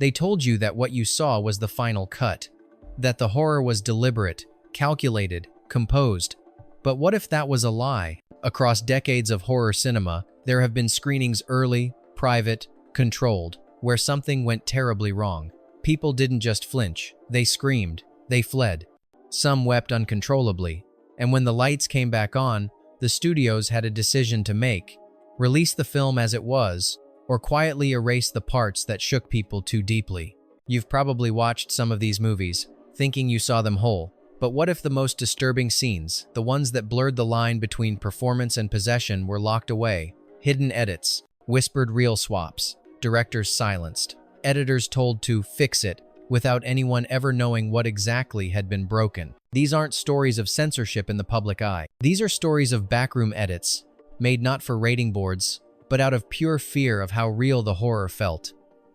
They told you that what you saw was the final cut, that the horror was deliberate, calculated, composed. But what if that was a lie? Across decades of horror cinema, there have been screenings early, private, controlled, where something went terribly wrong. People didn't just flinch, they screamed, they fled. Some wept uncontrollably, and when the lights came back on, the studios had a decision to make: release the film as it was, or quietly erase the parts that shook people too deeply. You've probably watched some of these movies, thinking you saw them whole. But what if the most disturbing scenes, the ones that blurred the line between performance and possession, were locked away? Hidden edits, whispered reel swaps, directors silenced, editors told to fix it without anyone ever knowing what exactly had been broken. These aren't stories of censorship in the public eye. These are stories of backroom edits, made not for rating boards, but out of pure fear of how real the horror felt,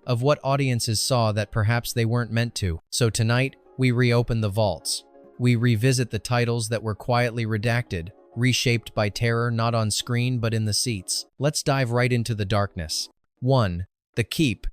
of what audiences saw that perhaps they weren't meant to. So tonight, we reopen the vaults. We revisit the titles that were quietly redacted, reshaped by terror not on screen but in the seats. Let's dive right into the darkness. 1. The Keep,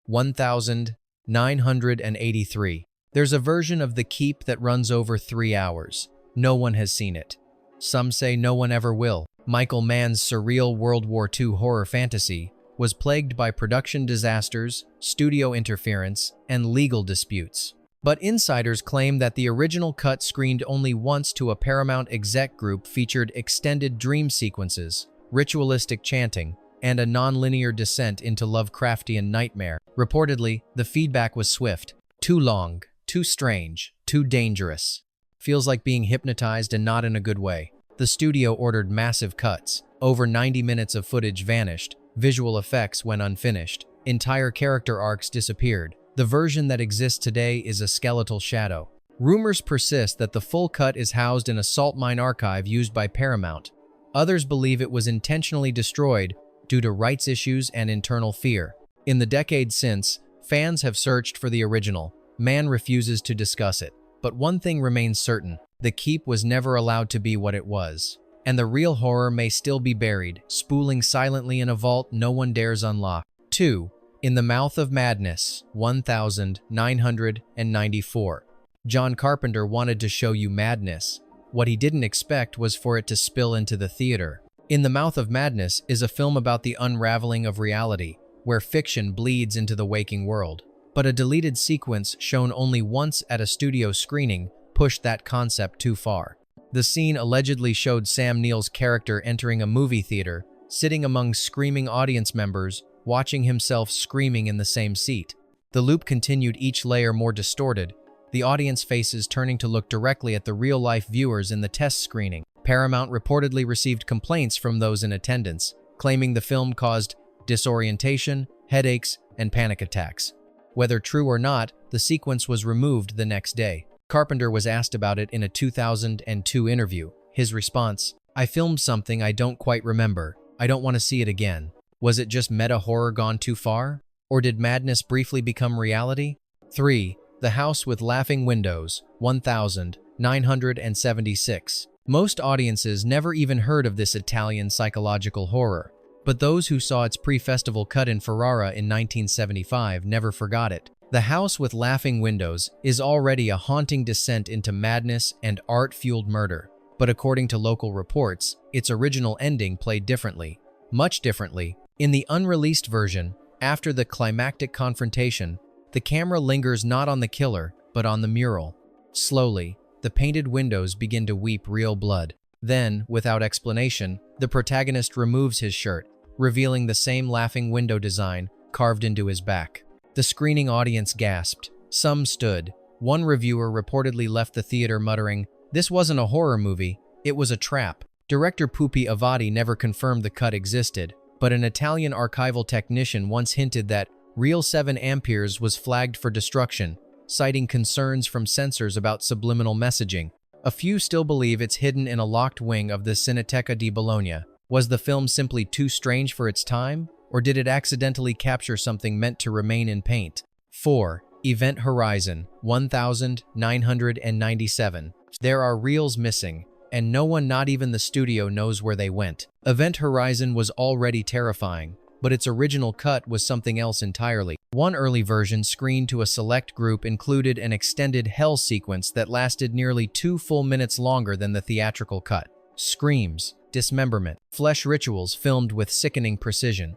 1983. There's a version of The Keep that runs over 3 hours. No one has seen it. Some say no one ever will. Michael Mann's surreal World War II horror fantasy was plagued by production disasters, studio interference, and legal disputes. But insiders claim that the original cut, screened only once to a Paramount exec group, featured extended dream sequences, ritualistic chanting, and a non-linear descent into Lovecraftian nightmare. Reportedly, the feedback was swift. Too long, too strange, too dangerous. Feels like being hypnotized, and not in a good way. The studio ordered massive cuts. Over 90 minutes of footage vanished. Visual effects went unfinished. Entire character arcs disappeared. The version that exists today is a skeletal shadow. Rumors persist that the full cut is housed in a salt mine archive used by Paramount. Others believe it was intentionally destroyed due to rights issues and internal fear. In the decades since, fans have searched for the original. Mann refuses to discuss it. But one thing remains certain: The Keep was never allowed to be what it was. And the real horror may still be buried, spooling silently in a vault no one dares unlock. 2. In the Mouth of Madness, 1994. John Carpenter wanted to show you madness. What he didn't expect was for it to spill into the theater. In the Mouth of Madness is a film about the unraveling of reality, where fiction bleeds into the waking world. But a deleted sequence shown only once at a studio screening pushed that concept too far. The scene allegedly showed Sam Neill's character entering a movie theater, sitting among screaming audience members, watching himself screaming in the same seat. The loop continued, each layer more distorted, the audience faces turning to look directly at the real-life viewers in the test screening. Paramount reportedly received complaints from those in attendance, claiming the film caused disorientation, headaches, and panic attacks. Whether true or not, the sequence was removed the next day. Carpenter was asked about it in a 2002 interview. His response: "I filmed something I don't quite remember. I don't want to see it again." Was it just meta horror gone too far? Or did madness briefly become reality? 3. The House with Laughing Windows, 1976. Most audiences never even heard of this Italian psychological horror, but those who saw its pre-festival cut in Ferrara in 1975 never forgot it. The House with Laughing Windows is already a haunting descent into madness and art-fueled murder, but according to local reports, its original ending played differently, much differently. In the unreleased version, after the climactic confrontation, the camera lingers not on the killer, but on the mural. Slowly, the painted windows begin to weep real blood. Then, without explanation, the protagonist removes his shirt, revealing the same laughing window design carved into his back. The screening audience gasped. Some stood. One reviewer reportedly left the theater muttering, "This wasn't a horror movie, it was a trap." Director Pupi Avati never confirmed the cut existed, but an Italian archival technician once hinted that Reel 7 Amperes was flagged for destruction, citing concerns from censors about subliminal messaging. A few still believe it's hidden in a locked wing of the Cineteca di Bologna. Was the film simply too strange for its time, or did it accidentally capture something meant to remain in paint? 4. Event Horizon, 1997. There are reels missing, and no one, not even the studio, knows where they went. Event Horizon was already terrifying. but its original cut was something else entirely. One early version screened to a select group included an extended hell sequence that lasted nearly 2 full minutes longer than the theatrical cut. Screams, dismemberment, flesh rituals filmed with sickening precision.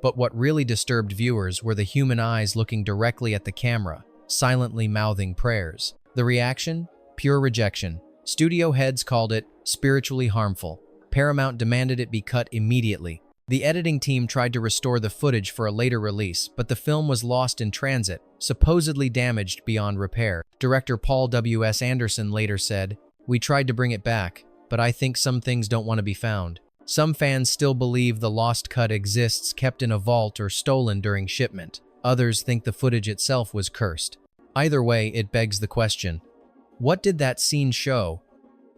But what really disturbed viewers were the human eyes looking directly at the camera, silently mouthing prayers. The reaction? Pure rejection. Studio heads called it spiritually harmful. Paramount demanded it be cut immediately. The editing team tried to restore the footage for a later release, but the film was lost in transit, supposedly damaged beyond repair. Director Paul W.S. Anderson later said, "We tried to bring it back, but I think some things don't want to be found." Some fans still believe the lost cut exists, kept in a vault or stolen during shipment. Others think the footage itself was cursed. Either way, it begs the question, what did that scene show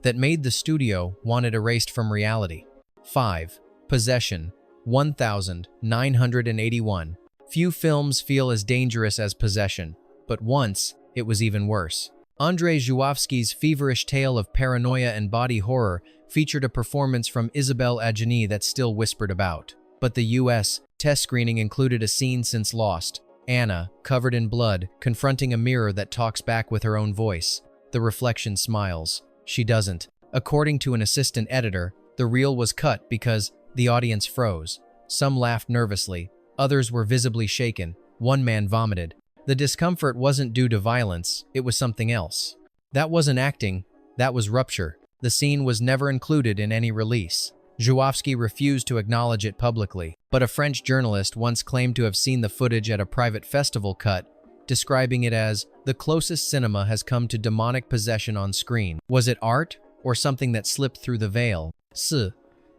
that made the studio want it erased from reality? 5. Possession, 1981. Few films feel as dangerous as Possession, but once, it was even worse. Andrzej Żuławski's feverish tale of paranoia and body horror featured a performance from Isabelle Adjani that still whispered about. But the U.S. test screening included a scene since lost. Anna, covered in blood, confronting a mirror that talks back with her own voice. The reflection smiles. She doesn't. According to an assistant editor, the reel was cut because the audience froze. Some laughed nervously. Others were visibly shaken. One man vomited. The discomfort wasn't due to violence, it was something else. That wasn't acting, that was rupture. The scene was never included in any release. Żuławski refused to acknowledge it publicly, but a French journalist once claimed to have seen the footage at a private festival cut, describing it as, "The closest cinema has come to demonic possession on screen." Was it art, or something that slipped through the veil?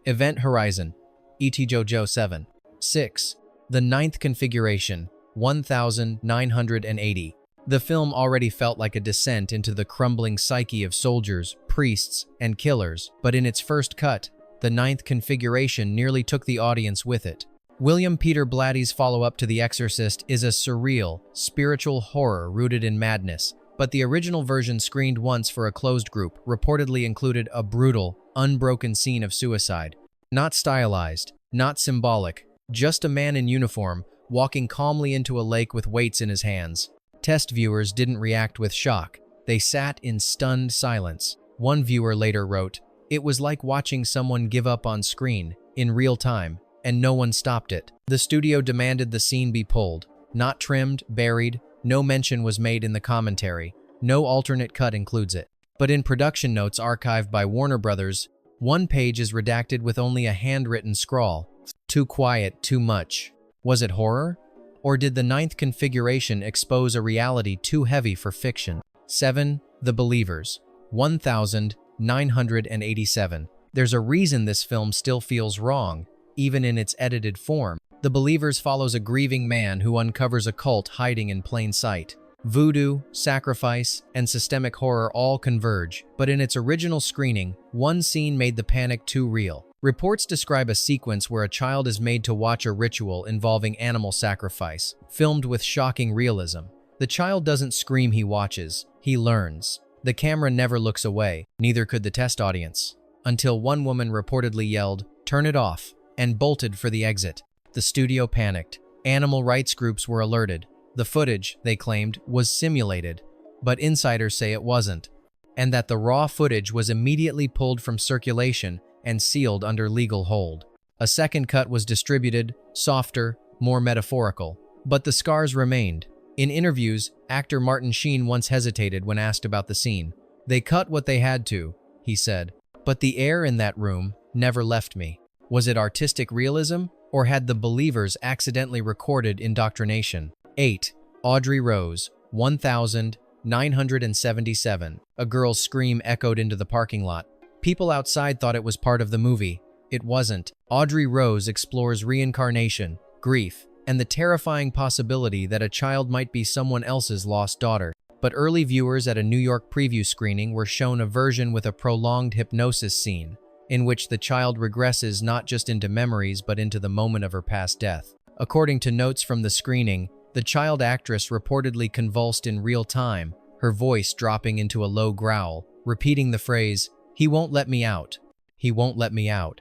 Event Horizon, E.T. Jojo 7. 6. The Ninth Configuration, 1980. The film already felt like a descent into the crumbling psyche of soldiers, priests, and killers, but in its first cut, The Ninth Configuration nearly took the audience with it. William Peter Blatty's follow-up to The Exorcist is a surreal, spiritual horror rooted in madness, but the original version screened once for a closed group reportedly included a brutal, unbroken scene of suicide. Not stylized, not symbolic, just a man in uniform walking calmly into a lake with weights in his hands. Test viewers didn't react with shock. They sat in stunned silence. One viewer later wrote, "It was like watching someone give up on screen, in real time, and no one stopped it." The studio demanded the scene be pulled. Not trimmed, buried, no mention was made in the commentary. No alternate cut includes it. But in production notes archived by Warner Brothers, one page is redacted with only a handwritten scrawl. Too quiet, too much. Was it horror? Or did The Ninth Configuration expose a reality too heavy for fiction? 7. The Believers, 1987. There's a reason this film still feels wrong, even in its edited form. The Believers follows a grieving man who uncovers a cult hiding in plain sight. Voodoo, sacrifice, and systemic horror all converge, but in its original screening, one scene made the panic too real. Reports describe a sequence where a child is made to watch a ritual involving animal sacrifice, filmed with shocking realism. The child doesn't scream, he watches, he learns. The camera never looks away, neither could the test audience. Until one woman reportedly yelled, "Turn it off," and bolted for the exit. The studio panicked. Animal rights groups were alerted. The footage, they claimed, was simulated, but insiders say it wasn't, and that the raw footage was immediately pulled from circulation and sealed under legal hold. A second cut was distributed, softer, more metaphorical, but the scars remained. In interviews, actor Martin Sheen once hesitated when asked about the scene. "They cut what they had to," he said, "but the air in that room never left me." Was it artistic realism, or had the Believers accidentally recorded indoctrination? 8. Audrey Rose, 1977. A girl's scream echoed into the parking lot. People outside thought it was part of the movie. It wasn't. Audrey Rose explores reincarnation, grief, and the terrifying possibility that a child might be someone else's lost daughter. But early viewers at a New York preview screening were shown a version with a prolonged hypnosis scene, in which the child regresses not just into memories but into the moment of her past death. According to notes from the screening, the child actress reportedly convulsed in real time, her voice dropping into a low growl, repeating the phrase, "He won't let me out. He won't let me out."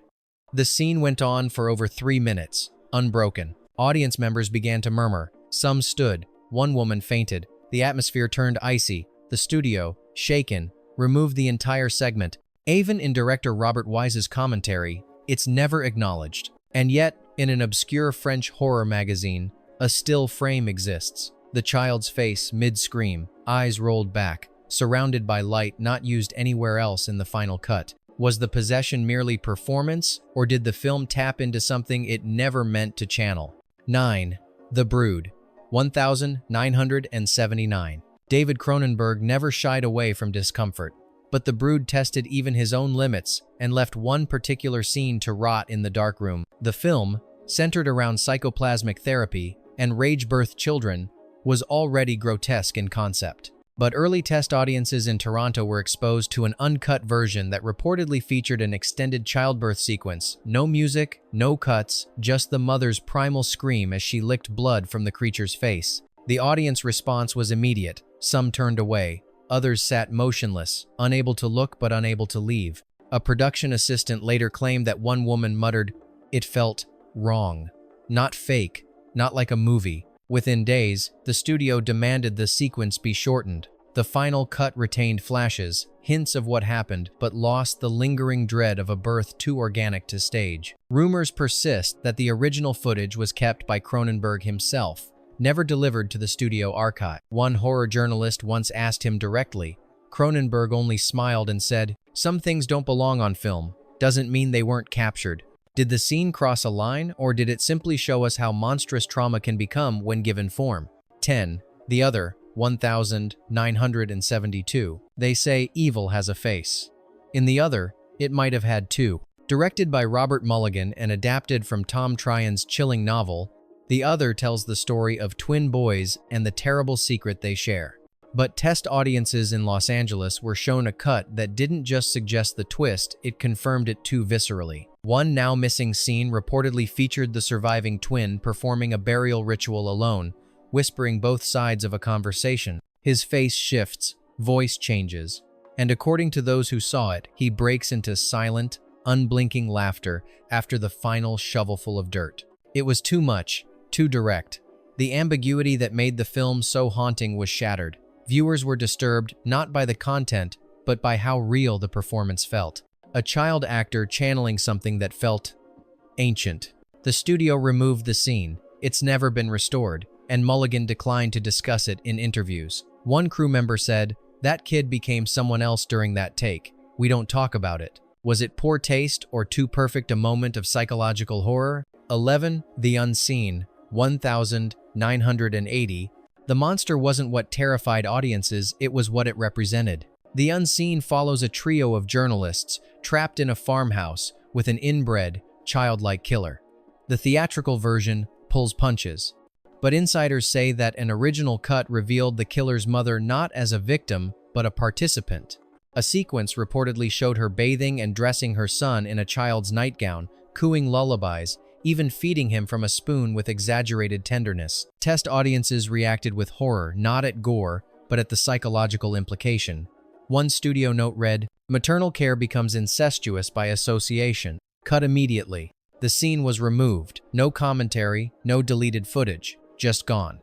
The scene went on for over 3 minutes. unbroken. Audience members began to murmur. Some stood. One woman fainted. The atmosphere turned icy. The studio, shaken, removed the entire segment. Even in director Robert Wise's commentary, it's never acknowledged. And yet, in an obscure French horror magazine, a still frame exists. The child's face mid-scream, eyes rolled back, surrounded by light not used anywhere else in the final cut. Was the possession merely performance, or did the film tap into something it never meant to channel? 9. The Brood, 1979. David Cronenberg never shied away from discomfort, but The Brood tested even his own limits and left one particular scene to rot in the darkroom. The film, centered around psychoplasmic therapy and rage-birthed children, was already grotesque in concept. But early test audiences in Toronto were exposed to an uncut version that reportedly featured an extended childbirth sequence. No music, no cuts, just the mother's primal scream as she licked blood from the creature's face. The audience response was immediate. Some turned away. Others sat motionless, unable to look but unable to leave. A production assistant later claimed that one woman muttered, "It felt wrong. Not fake, not like a movie." Within days, the studio demanded the sequence be shortened. The final cut retained flashes, hints of what happened, but lost the lingering dread of a birth too organic to stage. Rumors persist that the original footage was kept by Cronenberg himself, never delivered to the studio archive. One horror journalist once asked him directly. Cronenberg only smiled and said, "Some things don't belong on film. Doesn't mean they weren't captured." Did the scene cross a line, or did it simply show us how monstrous trauma can become when given form? 10. The Other, 1972. They say evil has a face. In The Other, it might have had two. Directed by Robert Mulligan and adapted from Tom Tryon's chilling novel, The Other tells the story of twin boys and the terrible secret they share. But test audiences in Los Angeles were shown a cut that didn't just suggest the twist, it confirmed it too viscerally. One now missing scene reportedly featured the surviving twin performing a burial ritual alone, whispering both sides of a conversation. His face shifts, voice changes, and according to those who saw it, he breaks into silent, unblinking laughter after the final shovelful of dirt. It was too much, too direct. The ambiguity that made the film so haunting was shattered. Viewers were disturbed not by the content, but by how real the performance felt. A child actor channeling something that felt ancient. The studio removed the scene. It's never been restored, and Mulligan declined to discuss it in interviews. One crew member said, "That kid became someone else during that take. We don't talk about it." Was it poor taste or too perfect a moment of psychological horror? 11. The Unseen, 1980. The monster wasn't what terrified audiences, it was what it represented. The Unseen follows a trio of journalists trapped in a farmhouse with an inbred, childlike killer. The theatrical version pulls punches, but insiders say that an original cut revealed the killer's mother not as a victim, but a participant. A sequence reportedly showed her bathing and dressing her son in a child's nightgown, cooing lullabies, even feeding him from a spoon with exaggerated tenderness. Test audiences reacted with horror, not at gore, but at the psychological implication. One studio note read, "Maternal care becomes incestuous by association. Cut immediately." The scene was removed. No commentary, no deleted footage, just gone.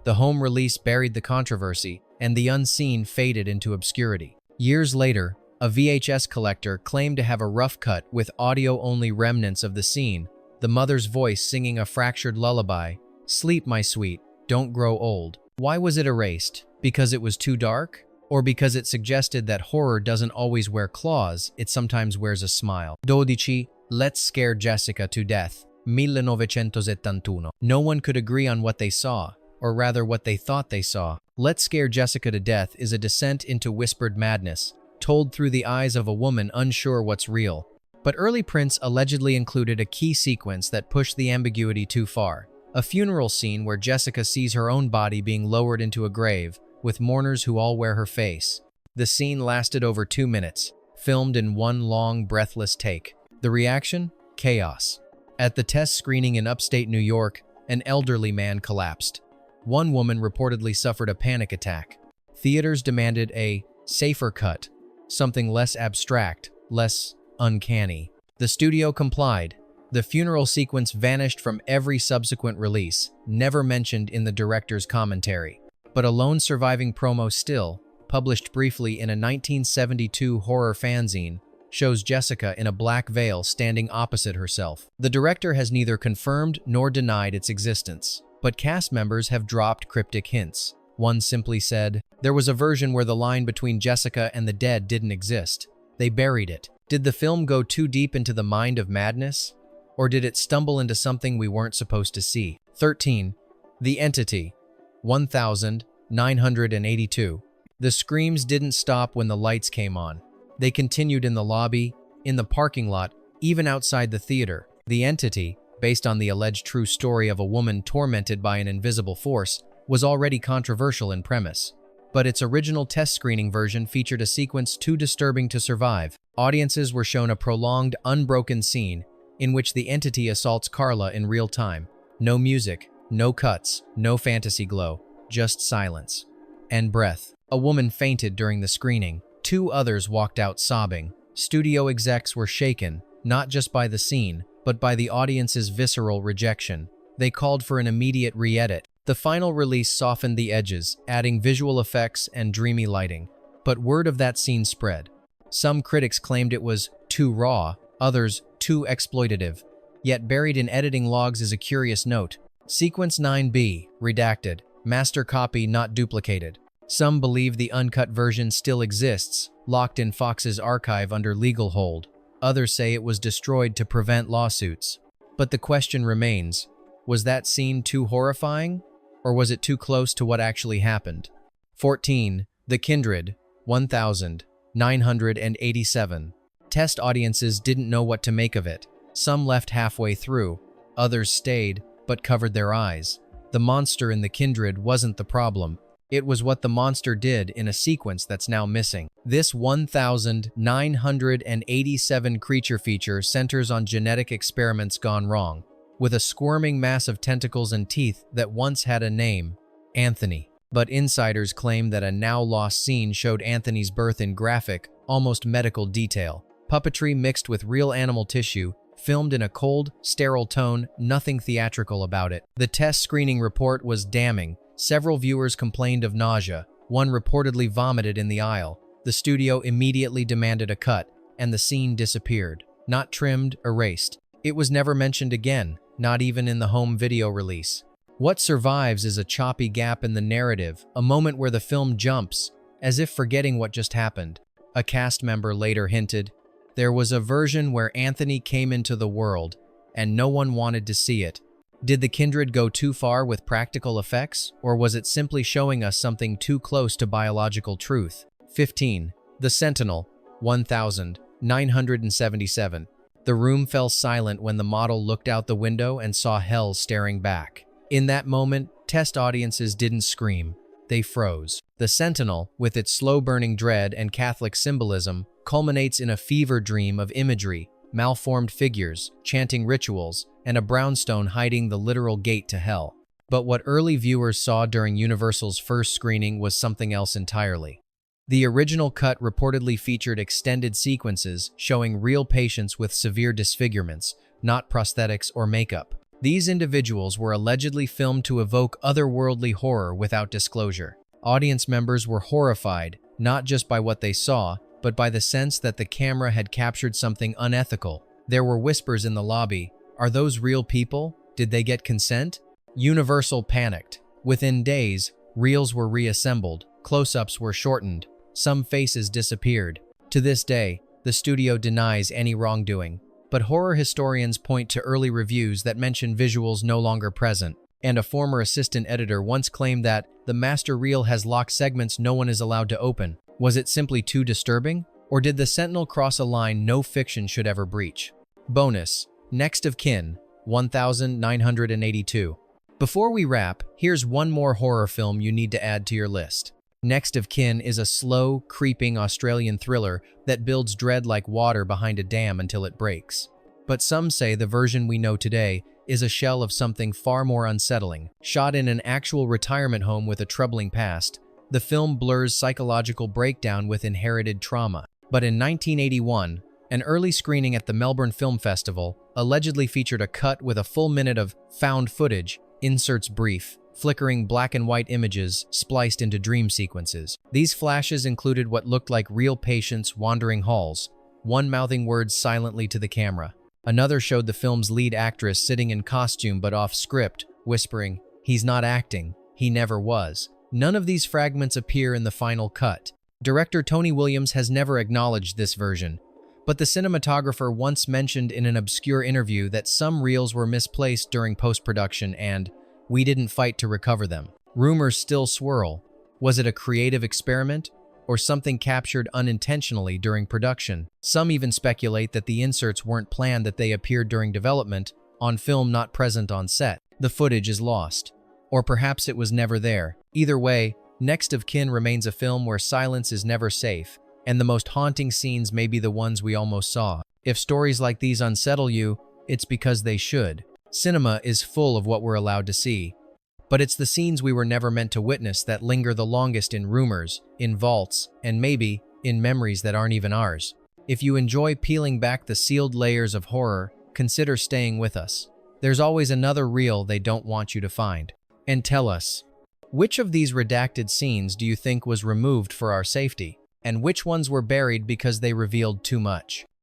The home release buried the controversy, and The Unseen faded into obscurity. Years later, a VHS collector claimed to have a rough cut with audio-only remnants of the scene, the mother's voice singing a fractured lullaby, "Sleep, my sweet, don't grow old." Why was it erased? Because it was too dark? Or because it suggested that horror doesn't always wear claws, it sometimes wears a smile? 12. Let's Scare Jessica to Death, 1971. No one could agree on what they saw, or rather what they thought they saw. Let's Scare Jessica to Death is a descent into whispered madness, told through the eyes of a woman unsure what's real. But early prints allegedly included a key sequence that pushed the ambiguity too far. A funeral scene where Jessica sees her own body being lowered into a grave, with mourners who all wear her face. The scene lasted over 2 minutes, filmed in one long, breathless take. The reaction? Chaos. At the test screening in upstate New York, an elderly man collapsed. One woman reportedly suffered a panic attack. Theaters demanded a safer cut, something less abstract, less uncanny. The studio complied, The funeral sequence vanished from every subsequent release, never mentioned in the director's commentary. But a lone surviving promo still, published briefly in a 1972 horror fanzine, shows Jessica in a black veil standing opposite herself. The director has neither confirmed nor denied its existence, but cast members have dropped cryptic hints. One simply said, "There was a version where the line between Jessica and the dead didn't exist. They buried it." Did the film go too deep into the mind of madness? Or did it stumble into something we weren't supposed to see? 13. The Entity, 1982. The screams didn't stop when the lights came on. They continued in the lobby, in the parking lot, even outside the theater. The Entity, based on the alleged true story of a woman tormented by an invisible force, was already controversial in premise. But its original test screening version featured a sequence too disturbing to survive. Audiences were shown a prolonged, unbroken scene in which the Entity assaults Carla in real time. No music, no cuts, no fantasy glow, just silence and breath. A woman fainted during the screening. 2 others walked out sobbing. Studio execs were shaken, not just by the scene, but by the audience's visceral rejection. They called for an immediate re-edit. The final release softened the edges, adding visual effects and dreamy lighting. But word of that scene spread. Some critics claimed it was too raw, others too exploitative. Yet buried in editing logs is a curious note. Sequence 9B, redacted, master copy not duplicated. Some believe the uncut version still exists, locked in Fox's archive under legal hold. Others say it was destroyed to prevent lawsuits. But the question remains, was that scene too horrifying? Or was it too close to what actually happened? 14. The Kindred, 1987. Test audiences didn't know what to make of it. Some left halfway through, others stayed, but covered their eyes. The monster in The Kindred wasn't the problem. It was what the monster did in a sequence that's now missing. This 1987 creature feature centers on genetic experiments gone wrong, with a squirming mass of tentacles and teeth that once had a name, Anthony. But insiders claim that a now-lost scene showed Anthony's birth in graphic, almost medical detail. Puppetry mixed with real animal tissue, filmed in a cold, sterile tone, nothing theatrical about it. The test screening report was damning. Several viewers complained of nausea. One reportedly vomited in the aisle. The studio immediately demanded a cut, and the scene disappeared. Not trimmed, erased. It was never mentioned again, not even in the home video release. What survives is a choppy gap in the narrative, a moment where the film jumps, as if forgetting what just happened. A cast member later hinted, "There was a version where Anthony came into the world, and no one wanted to see it." Did The Kindred go too far with practical effects, or was it simply showing us something too close to biological truth? 15. The Sentinel, 1977. The room fell silent when the model looked out the window and saw hell staring back. In that moment, test audiences didn't scream. They froze. The Sentinel, with its slow-burning dread and Catholic symbolism, culminates in a fever dream of imagery, malformed figures, chanting rituals, and a brownstone hiding the literal gate to hell. But what early viewers saw during Universal's first screening was something else entirely. The original cut reportedly featured extended sequences showing real patients with severe disfigurements, not prosthetics or makeup. These individuals were allegedly filmed to evoke otherworldly horror without disclosure. Audience members were horrified, not just by what they saw, but by the sense that the camera had captured something unethical. There were whispers in the lobby. Are those real people? Did they get consent? Universal panicked. Within days, reels were reassembled, close-ups were shortened, some faces disappeared. To this day, the studio denies any wrongdoing. But horror historians point to early reviews that mention visuals no longer present. And a former assistant editor once claimed that the master reel has locked segments no one is allowed to open. Was it simply too disturbing? Or did the Sentinel cross a line no fiction should ever breach? Bonus: Next of Kin, 1982. Before we wrap, here's one more horror film you need to add to your list. Next of Kin is a slow, creeping Australian thriller that builds dread like water behind a dam until it breaks. But some say the version we know today is a shell of something far more unsettling. Shot in an actual retirement home with a troubling past, the film blurs psychological breakdown with inherited trauma. But in 1981, An early screening at the Melbourne Film Festival allegedly featured a cut with a full minute of found footage, inserts brief, flickering black and white images spliced into dream sequences. These flashes included what looked like real patients wandering halls, one mouthing words silently to the camera. Another showed the film's lead actress sitting in costume but off script, whispering, "He's not acting, he never was." None of these fragments appear in the final cut. Director Tony Williams has never acknowledged this version, but the cinematographer once mentioned in an obscure interview that some reels were misplaced during post-production and "we didn't fight to recover them." Rumors still swirl. Was it a creative experiment or something captured unintentionally during production? Some even speculate that the inserts weren't planned, that they appeared during development, on film not present on set. The footage is lost. Or perhaps it was never there. Either way, Next of Kin remains a film where silence is never safe, and the most haunting scenes may be the ones we almost saw. If stories like these unsettle you, it's because they should. Cinema is full of what we're allowed to see, but it's the scenes we were never meant to witness that linger the longest in rumors, in vaults, and maybe in memories that aren't even ours. If you enjoy peeling back the sealed layers of horror, consider staying with us. There's always another reel they don't want you to find. And tell us, which of these redacted scenes do you think was removed for our safety? And which ones were buried because they revealed too much?